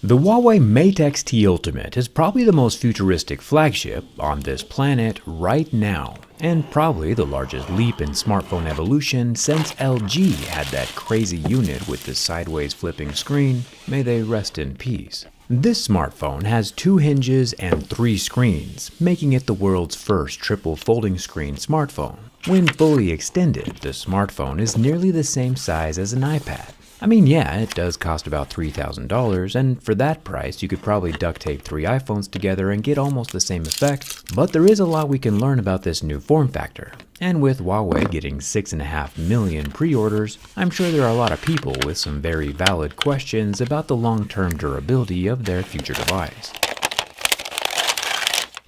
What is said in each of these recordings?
The Huawei Mate X-T Ultimate is probably the most futuristic flagship on this planet right now, and probably the largest leap in smartphone evolution since LG had that crazy unit with the sideways flipping screen. May they rest in peace. This smartphone has 2 hinges and 3 screens, making it the world's first triple folding screen smartphone. When fully extended, the smartphone is nearly the same size as an iPad. I mean, yeah, it does cost about $3,000, and for that price, you could probably duct tape 3 iPhones together and get almost the same effect, but there is a lot we can learn about this new form factor. And with Huawei getting 6.5 million pre-orders, I'm sure there are a lot of people with some very valid questions about the long-term durability of their future device.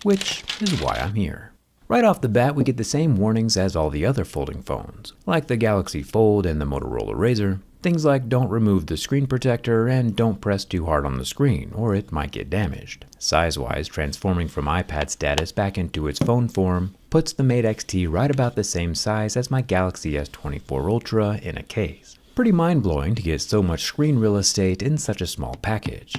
Which is why I'm here. Right off the bat, we get the same warnings as all the other folding phones, like the Galaxy Fold and the Motorola Razr. Things like don't remove the screen protector and don't press too hard on the screen or it might get damaged. Size-wise, transforming from iPad status back into its phone form puts the Mate X-T right about the same size as my Galaxy S24 Ultra in a case. Pretty mind-blowing to get so much screen real estate in such a small package.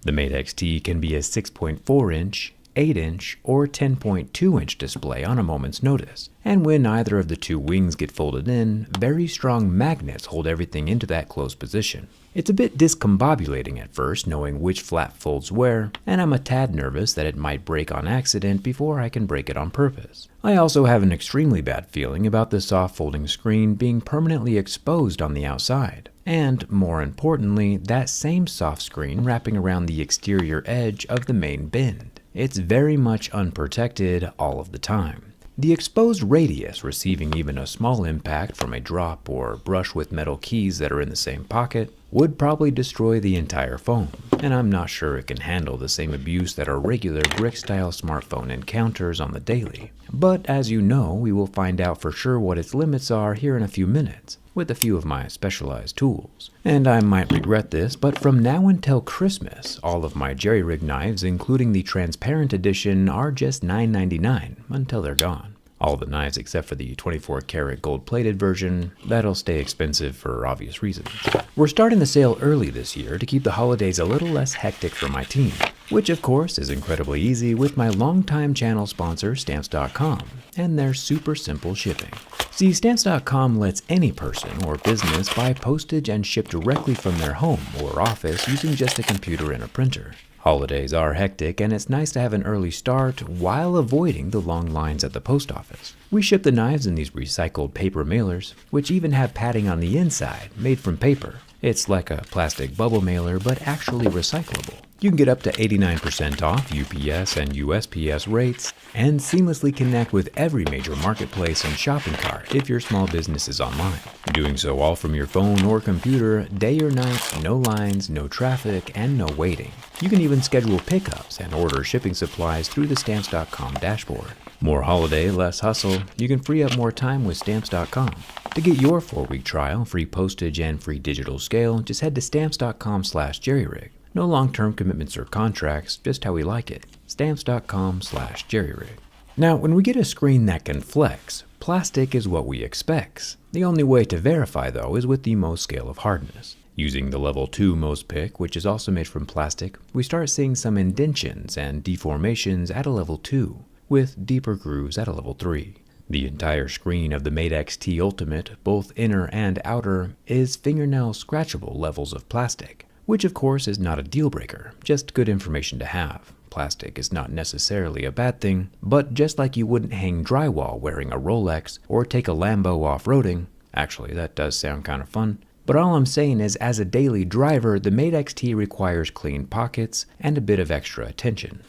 The Mate X-T can be a 6.4-inch, 8-inch, or 10.2-inch display on a moment's notice, and when either of the 2 wings get folded in, very strong magnets hold everything into that closed position. It's a bit discombobulating at first knowing which flap folds where, and I'm a tad nervous that it might break on accident before I can break it on purpose. I also have an extremely bad feeling about the soft folding screen being permanently exposed on the outside. And, more importantly, that same soft screen wrapping around the exterior edge of the main bend. It's very much unprotected all of the time. The exposed radius receiving even a small impact from a drop or brush with metal keys that are in the same pocket would probably destroy the entire phone, and I'm not sure it can handle the same abuse that our regular brick-style smartphone encounters on the daily. But as you know, we will find out for sure what its limits are here in a few minutes, with a few of my specialized tools. And I might regret this, but from now until Christmas, all of my JerryRig knives, including the transparent edition, are just $9.99 until they're gone. All the knives except for the 24-karat gold-plated version, that'll stay expensive for obvious reasons. We're starting the sale early this year to keep the holidays a little less hectic for my team, which of course is incredibly easy with my longtime channel sponsor Stamps.com and their super simple shipping. See, Stamps.com lets any person or business buy postage and ship directly from their home or office using just a computer and a printer. Holidays are hectic, and it's nice to have an early start while avoiding the long lines at the post office. We ship the knives in these recycled paper mailers, which even have padding on the inside made from paper. It's like a plastic bubble mailer, but actually recyclable. You can get up to 89% off UPS and USPS rates and seamlessly connect with every major marketplace and shopping cart if your small business is online. Doing so all from your phone or computer, day or night, no lines, no traffic, and no waiting. You can even schedule pickups and order shipping supplies through the Stamps.com dashboard. More holiday, less hustle. You can free up more time with Stamps.com. To get your 4-week trial, free postage, and free digital scale, just head to Stamps.com/JerryRig. No long-term commitments or contracts, just how we like it. Stamps.com/JerryRig. Now, when we get a screen that can flex, plastic is what we expect. The only way to verify, though, is with the most scale of hardness. Using the level 2 Mohs pick, which is also made from plastic, we start seeing some indentions and deformations at a level 2, with deeper grooves at a level 3. The entire screen of the Mate X-T Ultimate, both inner and outer, is fingernail scratchable levels of plastic, which of course is not a deal breaker, just good information to have. Plastic is not necessarily a bad thing, but just like you wouldn't hang drywall wearing a Rolex or take a Lambo off-roading, actually that does sound kind of fun, but all I'm saying is as a daily driver, the Mate X-T requires clean pockets and a bit of extra attention.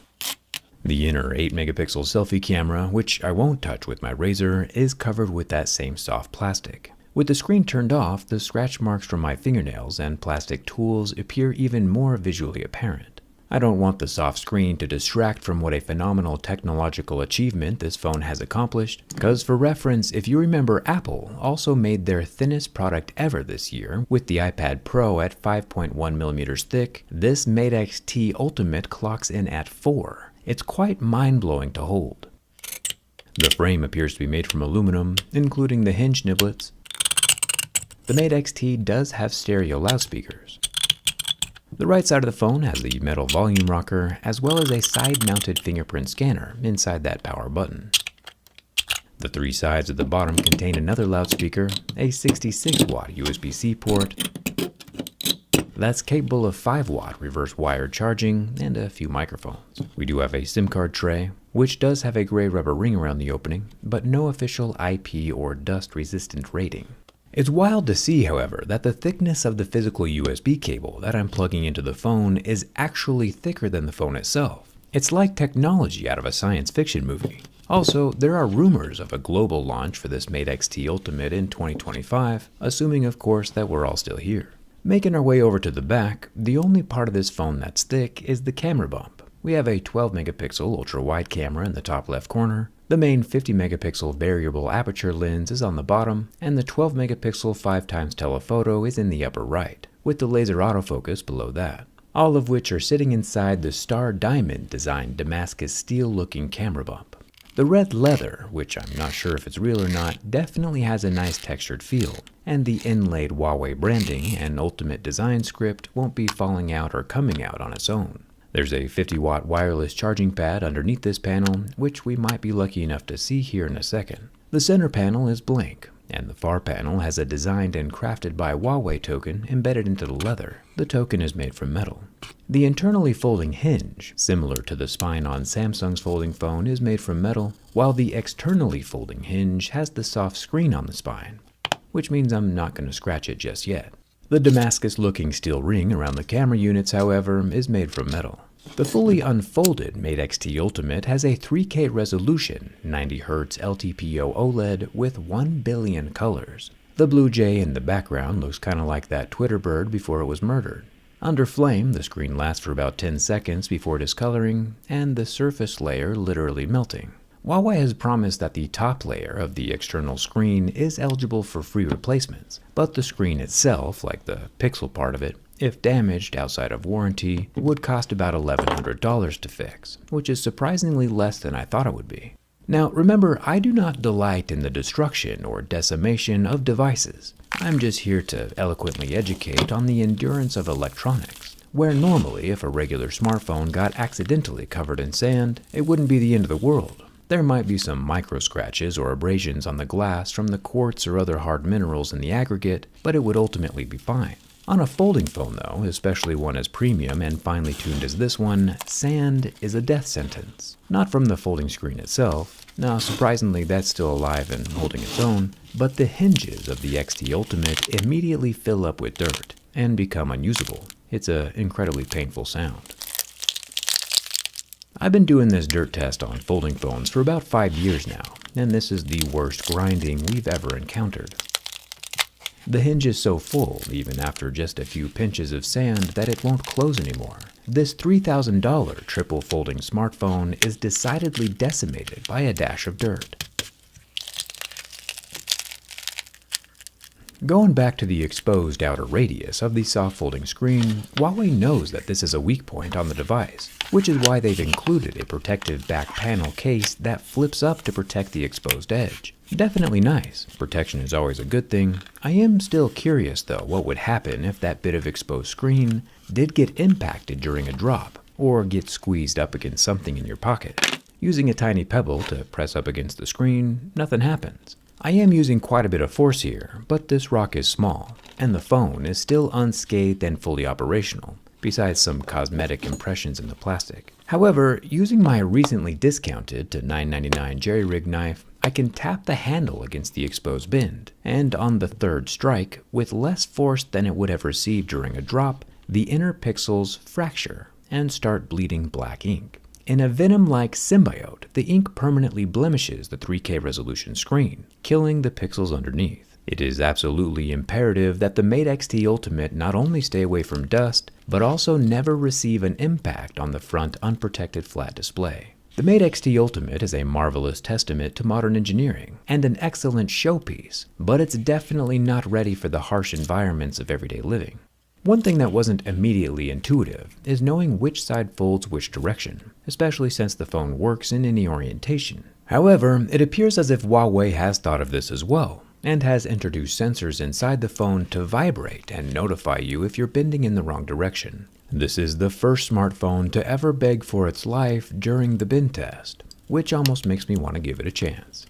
The inner 8-megapixel selfie camera, which I won't touch with my Razr, is covered with that same soft plastic. With the screen turned off, the scratch marks from my fingernails and plastic tools appear even more visually apparent. I don't want the soft screen to distract from what a phenomenal technological achievement this phone has accomplished, because for reference, if you remember, Apple also made their thinnest product ever this year with the iPad Pro at 5.1mm thick. This Mate X-T Ultimate clocks in at 4. It's quite mind-blowing to hold. The frame appears to be made from aluminum, including the hinge niblets. The Mate X-T does have stereo loudspeakers. The right side of the phone has the metal volume rocker, as well as a side-mounted fingerprint scanner inside that power button. The three sides at the bottom contain another loudspeaker, a 66-watt USB-C port that's capable of 5-watt reverse wired charging, and a few microphones. We do have a SIM card tray, which does have a gray rubber ring around the opening, but no official IP or dust-resistant rating. It's wild to see, however, that the thickness of the physical USB cable that I'm plugging into the phone is actually thicker than the phone itself. It's like technology out of a science fiction movie. Also, there are rumors of a global launch for this Mate XT Ultimate in 2025, assuming of course that we're all still here. Making our way over to the back, the only part of this phone that's thick is the camera bump. We have a 12 megapixel ultra-wide camera in the top left corner, the main 50 megapixel variable aperture lens is on the bottom, and the 12 megapixel 5x telephoto is in the upper right, with the laser autofocus below that. All of which are sitting inside the star diamond designed Damascus steel looking camera bump. The red leather, which I'm not sure if it's real or not, definitely has a nice textured feel, and the inlaid Huawei branding and ultimate design script won't be falling out or coming out on its own. There's a 50-watt wireless charging pad underneath this panel, which we might be lucky enough to see here in a second. The center panel is blank, and the far panel has a designed and crafted by Huawei token embedded into the leather. The token is made from metal. The internally folding hinge, similar to the spine on Samsung's folding phone, is made from metal, while the externally folding hinge has the soft screen on the spine, which means I'm not going to scratch it just yet. The Damascus-looking steel ring around the camera units, however, is made from metal. The fully unfolded Mate XT Ultimate has a 3K resolution, 90Hz LTPO OLED with 1 billion colors. The blue jay in the background looks kind of like that Twitter bird before it was murdered. Under flame, the screen lasts for about 10 seconds before discoloring, and the surface layer literally melting. Huawei has promised that the top layer of the external screen is eligible for free replacements, but the screen itself, like the pixel part of it, if damaged outside of warranty, would cost about $1,100 to fix, which is surprisingly less than I thought it would be. Now remember, I do not delight in the destruction or decimation of devices. I'm just here to eloquently educate on the endurance of electronics, where normally if a regular smartphone got accidentally covered in sand, it wouldn't be the end of the world. There might be some micro scratches or abrasions on the glass from the quartz or other hard minerals in the aggregate, but it would ultimately be fine. On a folding phone though, especially one as premium and finely tuned as this one, sand is a death sentence. Not from the folding screen itself, now surprisingly that's still alive and holding its own, but the hinges of the XT Ultimate immediately fill up with dirt and become unusable. It's an incredibly painful sound. I've been doing this dirt test on folding phones for about 5 years now, and this is the worst grinding we've ever encountered. The hinge is so full, even after just a few pinches of sand, that it won't close anymore. This $3,000 triple folding smartphone is decidedly decimated by a dash of dirt. Going back to the exposed outer radius of the soft folding screen, Huawei knows that this is a weak point on the device, which is why they've included a protective back panel case that flips up to protect the exposed edge. Definitely nice. Protection is always a good thing. I am still curious though what would happen if that bit of exposed screen did get impacted during a drop, or get squeezed up against something in your pocket. Using a tiny pebble to press up against the screen, nothing happens. I am using quite a bit of force here, but this rock is small, and the phone is still unscathed and fully operational, besides some cosmetic impressions in the plastic. However, using my recently discounted to $9.99 JerryRig knife, I can tap the handle against the exposed bend, and on the third strike, with less force than it would have received during a drop, the inner pixels fracture and start bleeding black ink. In a venom-like symbiote, the ink permanently blemishes the 3K resolution screen, killing the pixels underneath. It is absolutely imperative that the Mate XT Ultimate not only stay away from dust, but also never receive an impact on the front unprotected flat display. The Mate XT Ultimate is a marvelous testament to modern engineering and an excellent showpiece, but it's definitely not ready for the harsh environments of everyday living. One thing that wasn't immediately intuitive is knowing which side folds which direction, especially since the phone works in any orientation. However, it appears as if Huawei has thought of this as well, and has introduced sensors inside the phone to vibrate and notify you if you're bending in the wrong direction. This is the first smartphone to ever beg for its life during the bend test, which almost makes me want to give it a chance.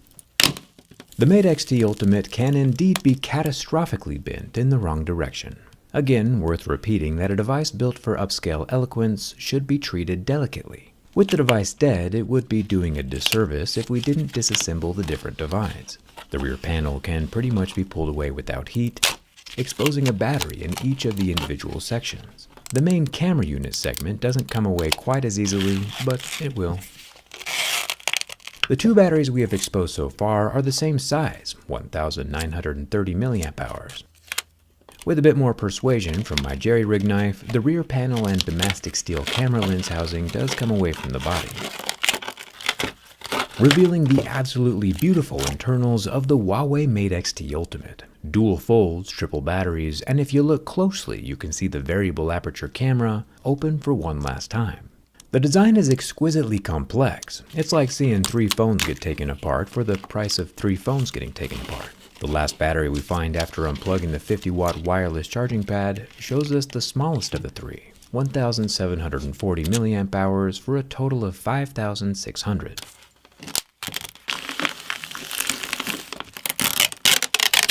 The Mate XT Ultimate can indeed be catastrophically bent in the wrong direction. Again, worth repeating that a device built for upscale eloquence should be treated delicately. With the device dead, it would be doing a disservice if we didn't disassemble the different divides. The rear panel can pretty much be pulled away without heat, exposing a battery in each of the individual sections. The main camera unit segment doesn't come away quite as easily, but it will. The two batteries we have exposed so far are the same size, 1930 mAh. With a bit more persuasion from my JerryRig knife, the rear panel and the mastic steel camera lens housing does come away from the body, revealing the absolutely beautiful internals of the Huawei Mate XT Ultimate. Dual folds, triple batteries, and if you look closely, you can see the variable aperture camera open for one last time. The design is exquisitely complex. It's like seeing 3 phones get taken apart for the price of 3 phones getting taken apart. The last battery we find after unplugging the 50-watt wireless charging pad shows us the smallest of the 3, 1740 mAh for a total of 5600.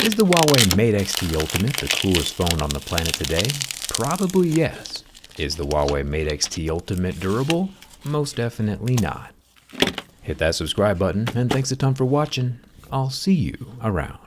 Is the Huawei Mate XT Ultimate the coolest phone on the planet today? Probably yes. Is the Huawei Mate XT Ultimate durable? Most definitely not. Hit that subscribe button, and thanks a ton for watching. I'll see you around.